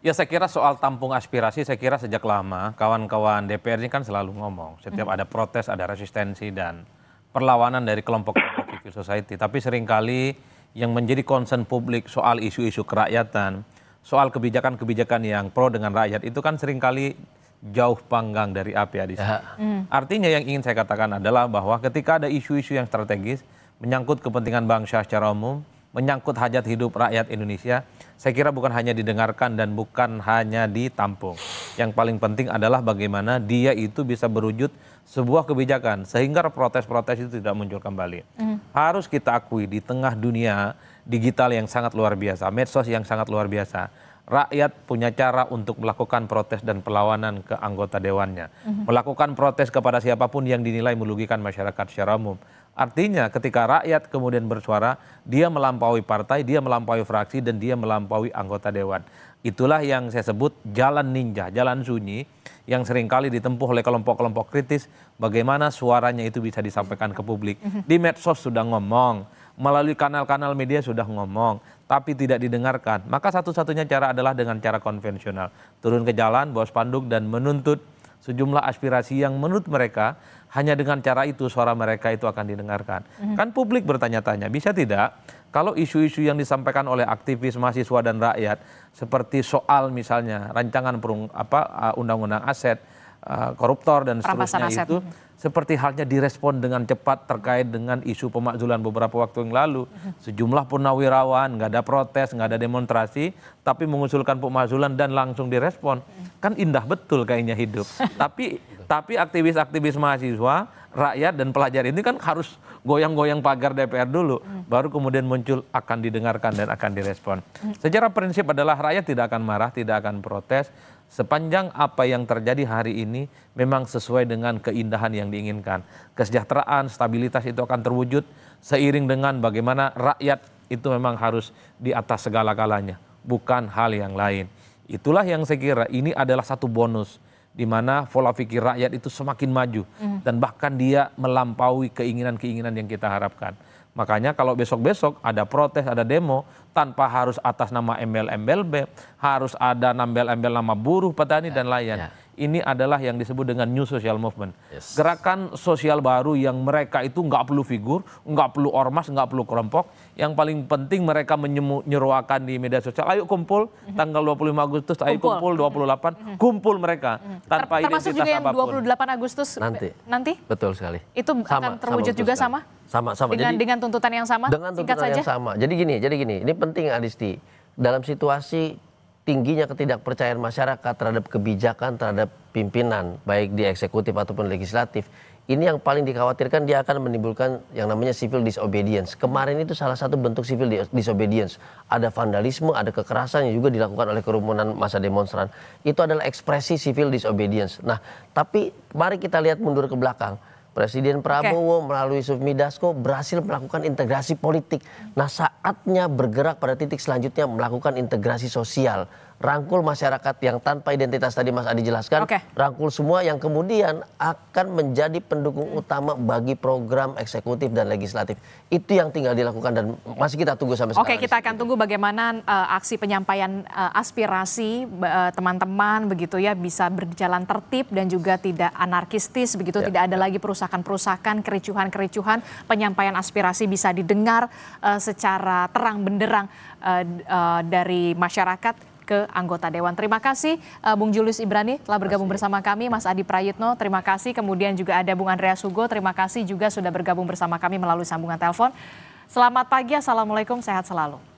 Ya, saya kira soal tampung aspirasi, saya kira sejak lama kawan-kawan DPR ini kan selalu ngomong. Setiap ada protes, ada resistensi dan perlawanan dari kelompok-kelompok civil society. Tapi seringkali yang menjadi concern publik soal isu-isu kerakyatan, soal kebijakan-kebijakan yang pro dengan rakyat itu kan seringkali jauh panggang dari api di sini. Artinya yang ingin saya katakan adalah bahwa ketika ada isu-isu yang strategis, menyangkut kepentingan bangsa secara umum, menyangkut hajat hidup rakyat Indonesia, saya kira bukan hanya didengarkan dan bukan hanya ditampung. Yang paling penting adalah bagaimana dia itu bisa berwujud sebuah kebijakan sehingga protes-protes itu tidak muncul kembali. Harus kita akui di tengah dunia digital yang sangat luar biasa, medsos yang sangat luar biasa, rakyat punya cara untuk melakukan protes dan perlawanan ke anggota dewannya. Melakukan protes kepada siapapun yang dinilai merugikan masyarakat secara umum. Artinya ketika rakyat kemudian bersuara, dia melampaui partai, dia melampaui fraksi, dan dia melampaui anggota dewan. Itulah yang saya sebut jalan ninja, jalan sunyi yang seringkali ditempuh oleh kelompok-kelompok kritis. Bagaimana suaranya itu bisa disampaikan ke publik. Di medsos sudah ngomong, melalui kanal-kanal media sudah ngomong, tapi tidak didengarkan. Maka satu-satunya cara adalah dengan cara konvensional. Turun ke jalan, bawa spanduk dan menuntut sejumlah aspirasi yang menurut mereka hanya dengan cara itu suara mereka itu akan didengarkan. Kan publik bertanya-tanya, bisa tidak kalau isu-isu yang disampaikan oleh aktivis, mahasiswa dan rakyat seperti soal misalnya rancangan undang-undang aset, koruptor dan seterusnya itu seperti halnya direspon dengan cepat terkait dengan isu pemakzulan beberapa waktu yang lalu. Sejumlah purnawirawan, nggak ada protes, nggak ada demonstrasi, tapi mengusulkan pemakzulan dan langsung direspon. Kan indah betul kayaknya hidup. Tapi aktivis-aktivis mahasiswa, rakyat dan pelajar ini kan harus goyang-goyang pagar DPR dulu. Baru kemudian muncul akan didengarkan dan akan direspon. Secara prinsip adalah rakyat tidak akan marah, tidak akan protes. Sepanjang apa yang terjadi hari ini memang sesuai dengan keindahan yang diinginkan. Kesejahteraan, stabilitas itu akan terwujud seiring dengan bagaimana rakyat itu memang harus di atas segala-galanya. Bukan hal yang lain. Itulah yang saya kira ini adalah satu bonus di mana pola pikir rakyat itu semakin maju dan bahkan dia melampaui keinginan-keinginan yang kita harapkan. Makanya kalau besok-besok ada protes, ada demo, tanpa harus atas nama embel-embel B, harus ada embel-embel nama buruh, petani, dan lain. Ini adalah yang disebut dengan New Social Movement. Gerakan sosial baru yang mereka itu nggak perlu figur, nggak perlu ormas, nggak perlu kelompok. Yang paling penting mereka menyeruakan di media sosial, ayo kumpul tanggal 25 Agustus, ayo kumpul 28, kumpul mereka. Tanpa termasuk identitas juga yang apapun. 28 Agustus nanti? Betul sekali. Itu akan terwujud juga sama? Sama. Dengan tuntutan yang sama? Dengan tuntutan yang sama. Jadi gini, ini penting Adisti. Dalam situasi tingginya ketidakpercayaan masyarakat terhadap kebijakan, terhadap pimpinan, baik di eksekutif ataupun legislatif, ini yang paling dikhawatirkan dia akan menimbulkan yang namanya civil disobedience. Kemarin itu salah satu bentuk civil disobedience. Ada vandalisme, ada kekerasan yang juga dilakukan oleh kerumunan massa demonstran. Itu adalah ekspresi civil disobedience. Nah, tapi mari kita lihat mundur ke belakang. Presiden Prabowo melalui Sufmi Dasko berhasil melakukan integrasi politik. Nah, saatnya bergerak pada titik selanjutnya melakukan integrasi sosial. Rangkul masyarakat yang tanpa identitas tadi Mas Adi jelaskan. Rangkul semua yang kemudian akan menjadi pendukung utama bagi program eksekutif dan legislatif. Itu yang tinggal dilakukan dan masih kita tunggu sampai sekarang. Kita akan tunggu bagaimana aksi penyampaian aspirasi teman-teman begitu ya bisa berjalan tertib dan juga tidak anarkistis begitu, tidak ada lagi perusakan-perusakan, kericuhan-kericuhan, penyampaian aspirasi bisa didengar secara terang benderang dari masyarakat ke anggota Dewan. Terima kasih Bung Julius Ibrani telah bergabung bersama kami, Mas Adi Prayitno, terima kasih. Kemudian juga ada Bung Andreas Hugo, terima kasih juga sudah bergabung bersama kami melalui sambungan telepon. Selamat pagi, Assalamualaikum, sehat selalu.